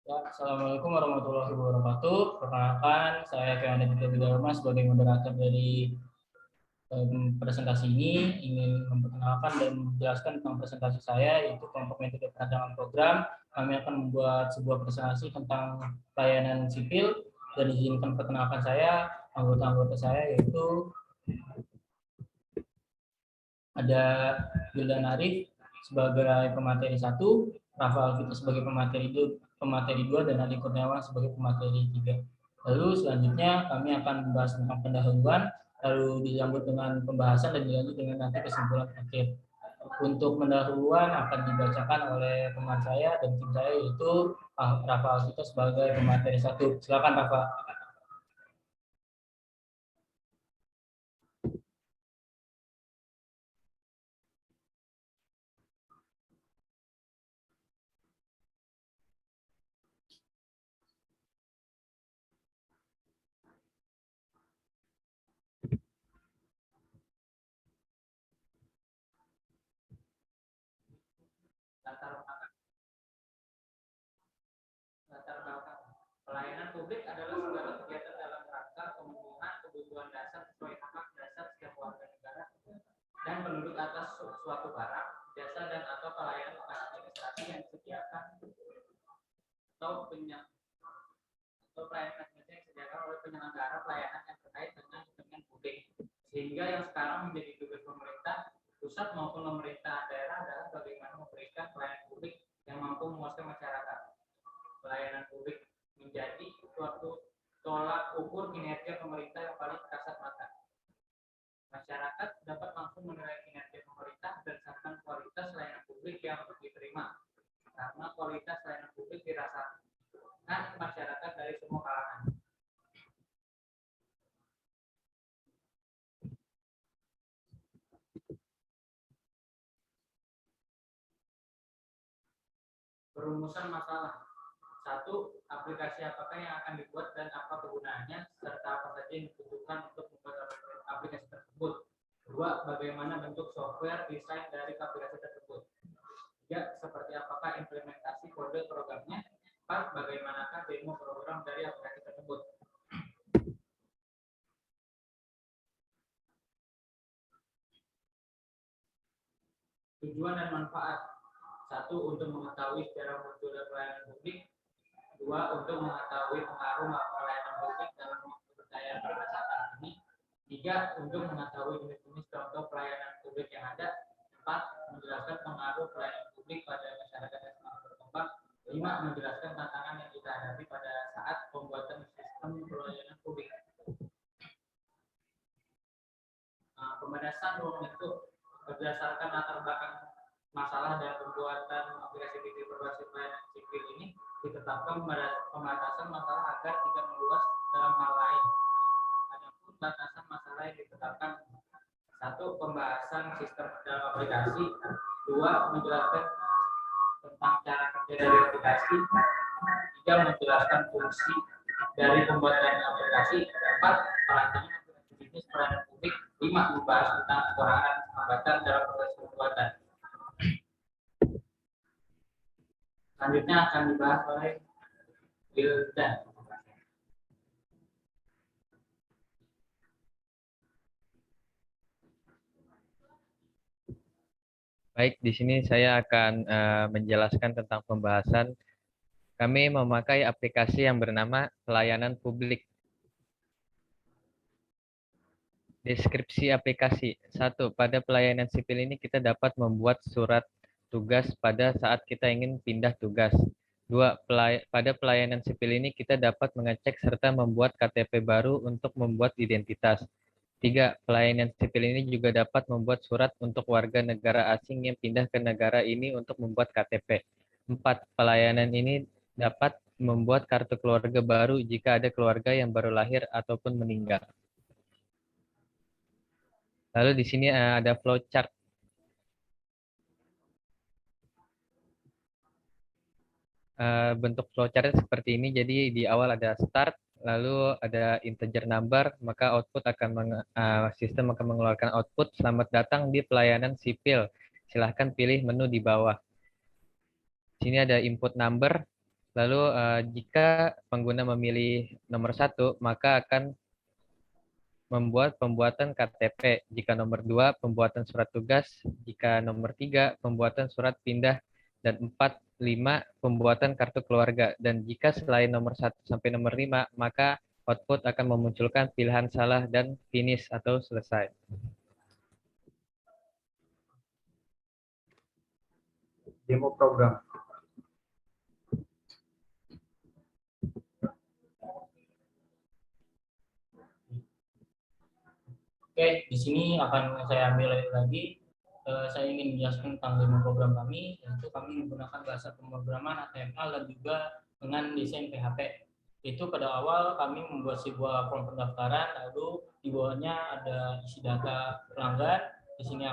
Ya, Assalamualaikum warahmatullahi wabarakatuh. Perkenalkan, saya Kevin Aditya Bidharma sebagai moderator dari presentasi ini. Ingin memperkenalkan dan menjelaskan tentang presentasi saya, yaitu kelompok metode perancangan program. Kami akan membuat sebuah presentasi tentang pelayanan sipil, dan izinkan perkenalkan saya, anggota-anggota saya, yaitu ada Wildan Arif sebagai pemateri 1, Rafa Alvito sebagai pemateri 2, dan Adi Kurniawan sebagai pemateri 3. Lalu selanjutnya kami akan membahas tentang pendahuluan, lalu disambut dengan pembahasan dan dilanjut dengan nanti kesimpulan akhir. Untuk pendahuluan akan dibacakan oleh teman saya dan tim saya, yaitu Rafa Alvito sebagai pemateri 1. Silakan Rafa. Latar belakang pelayanan publik adalah segala kegiatan dalam rangka pemenuhan kebutuhan dasar sesuai hak dasar setiap warga negara dan penduduk atas suatu barang, jasa dan atau pelayanan administrasi yang disediakan atau pelayanan administrasi yang disediakan oleh penyelenggara pelayanan yang terkait dengan kepentingan publik, sehingga yang sekarang menjadi tugas pemerintah pusat maupun pemerintah daerah adalah bagaimana memberikan pelayanan publik yang mampu memuaskan masyarakat. Pelayanan publik menjadi suatu tolak ukur kinerja pemerintah yang paling kasat mata. Masyarakat dapat langsung menilai kinerja pemerintah berdasarkan kualitas layanan publik yang diterima, karena kualitas layanan publik dirasakan masyarakat dari semua kalangan. Perumusan masalah. 1. Aplikasi apakah yang akan dibuat dan apa kegunaannya, serta apa saja yang dibutuhkan untuk membuat aplikasi tersebut. 2. Bagaimana bentuk software desain dari aplikasi tersebut. 3. Seperti apakah implementasi kode programnya. 4. Bagaimanakah demo program dari aplikasi tersebut. Tujuan dan manfaat. 1. Untuk mengetahui secara munculnya pelayanan publik. 2. Untuk mengetahui pengaruh pelayanan publik dalam kepercayaan pada saat ini. 3. Untuk mengetahui jenis-jenis contoh pelayanan publik yang ada. 4. Menjelaskan pengaruh pelayanan publik pada masyarakat yang semakin berkembang. 5. Menjelaskan tantangan yang kita hadapi pada saat pembuatan sistem pelayanan publik. Pembahasan ruang lingkup berdasarkan latar belakang masalah dan pembuatan aplikasi sipil berbasis pelayanan sipil ini ditetapkan pembatasan masalah agar tidak meluas dalam hal lain. Adapun batasan masalah yang ditetapkan: 1. Pembahasan sistem dalam aplikasi. 2. Menjelaskan tentang cara kerja dari aplikasi. 3. Menjelaskan fungsi dari pembuatan aplikasi. 4. Perancangan aplikasi bisnis pelayanan publik. 5. Membahas tentang kekurangan hambatan dalam proses pembuatan. Selanjutnya akan dibahas oleh Wildan. Baik, di sini saya akan menjelaskan tentang pembahasan. Kami memakai aplikasi yang bernama Pelayanan Publik. Deskripsi aplikasi. 1. Pada pelayanan sipil ini kita dapat membuat surat tugas pada saat kita ingin pindah tugas. 2. Pada pelayanan sipil ini kita dapat mengecek serta membuat KTP baru untuk membuat identitas. 3. Pelayanan sipil ini juga dapat membuat surat untuk warga negara asing yang pindah ke negara ini untuk membuat KTP. 4. Pelayanan ini dapat membuat kartu keluarga baru jika ada keluarga yang baru lahir ataupun meninggal. Lalu di sini ada flowchart. Bentuk flowchart seperti ini. Jadi di awal ada start, lalu ada integer number, maka output akan sistem akan mengeluarkan output. Selamat datang di pelayanan sipil. Silahkan pilih menu di bawah. Sini ada input number, Lalu jika pengguna memilih nomor 1, maka akan membuat pembuatan KTP. Jika nomor 2, pembuatan surat tugas. Jika nomor 3, pembuatan surat pindah. Dan 4, 5, pembuatan kartu keluarga. Dan jika selain nomor 1 sampai nomor 5, maka output akan memunculkan pilihan salah dan finish atau selesai. Demo program. Oke, di sini akan saya ambil lagi. Saya ingin menjelaskan tentang demo program kami, yaitu kami menggunakan bahasa pemrograman HTML dan juga dengan desain PHP. Itu pada awal kami membuat sebuah form pendaftaran, lalu di bawahnya ada isi data pelanggan. Di sini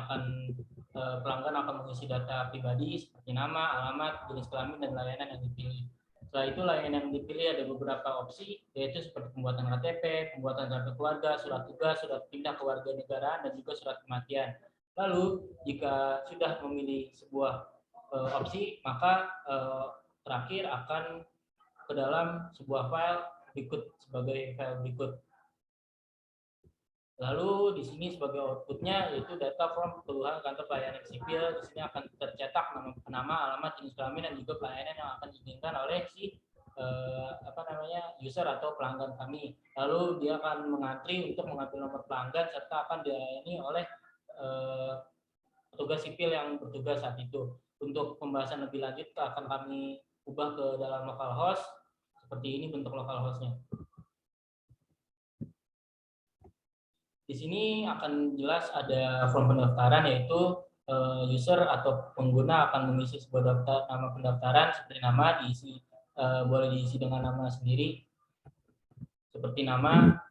pelanggan akan mengisi data pribadi seperti nama, alamat, jenis kelamin, dan layanan yang dipilih. Setelah itu layanan yang dipilih ada beberapa opsi, yaitu seperti pembuatan KTP, pembuatan kartu keluarga, surat tugas, surat pindah kewarganegaraan, dan juga surat kematian. Lalu jika sudah memilih sebuah opsi, maka terakhir akan ke dalam sebuah file berikut sebagai file berikut. Lalu di sini sebagai outputnya yaitu data form keluhan kantor pelayanan sipil. Di sini akan tercetak nama, alamat, jenis kelamin, dan juga pelayanan yang akan diinginkan oleh si user atau pelanggan kami. Lalu dia akan mengantri untuk mengambil nomor pelanggan serta akan dilayani oleh petugas sipil yang bertugas saat itu. Untuk pembahasan lebih lanjut akan kami ubah ke dalam localhost. Seperti ini bentuk localhostnya. Di sini akan jelas ada form pendaftaran, yaitu user atau pengguna akan mengisi sebuah nama pendaftaran seperti nama, diisi boleh diisi dengan nama sendiri seperti nama,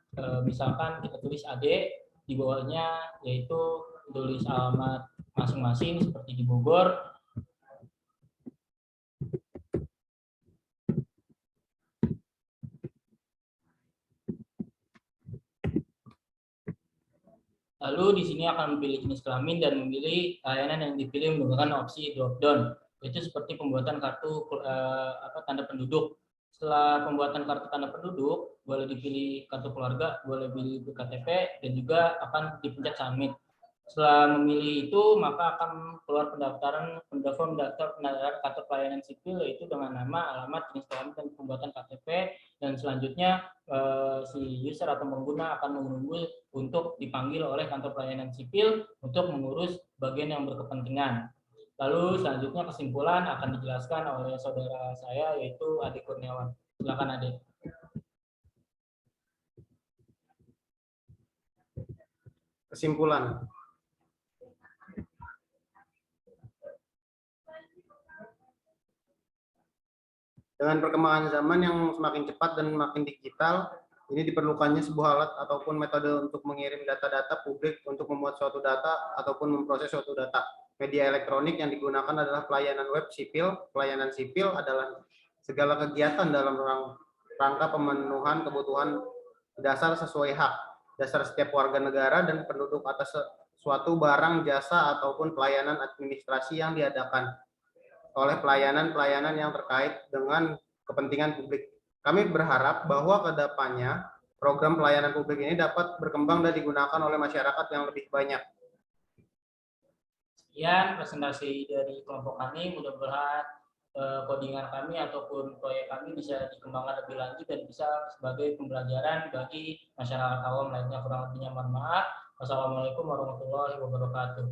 misalkan kita tulis Ade, di bawahnya yaitu tulis alamat masing-masing seperti di Bogor. Lalu di sini akan memilih jenis kelamin dan memilih layanan yang dipilih menggunakan opsi drop down, yaitu seperti pembuatan kartu tanda penduduk. Setelah pembuatan kartu tanda penduduk, boleh dipilih kartu keluarga, boleh pilih KTP, dan juga akan dipencet submit. Setelah memilih itu, maka akan keluar pendaftaran kartu pelayanan sipil, yaitu dengan nama, alamat, jenis kelamin, dan pembuatan KTP. Dan selanjutnya si user atau pengguna akan menunggu untuk dipanggil oleh kantor pelayanan sipil untuk mengurus bagian yang berkepentingan. Lalu selanjutnya kesimpulan akan dijelaskan oleh saudara saya, yaitu Ade Kurniawan. Silakan Ade. Kesimpulan. Dengan perkembangan zaman yang semakin cepat dan makin digital, ini diperlukannya sebuah alat ataupun metode untuk mengirim data-data publik untuk membuat suatu data ataupun memproses suatu data. Media elektronik yang digunakan adalah pelayanan web sipil. Pelayanan sipil adalah segala kegiatan dalam rangka pemenuhan kebutuhan dasar sesuai hak dasar setiap warga negara dan penduduk atas suatu barang, jasa, ataupun pelayanan administrasi yang diadakan oleh pelayanan-pelayanan yang terkait dengan kepentingan publik. Kami berharap bahwa ke depannya program pelayanan publik ini dapat berkembang dan digunakan oleh masyarakat yang lebih banyak. Sekian presentasi dari kelompok kami, mudah-mudahan codingan kami ataupun proyek kami bisa dikembangkan lebih lanjut dan bisa sebagai pembelajaran bagi masyarakat awam lainnya. Kurang lebihnya mohon maaf. Wassalamualaikum warahmatullahi wabarakatuh.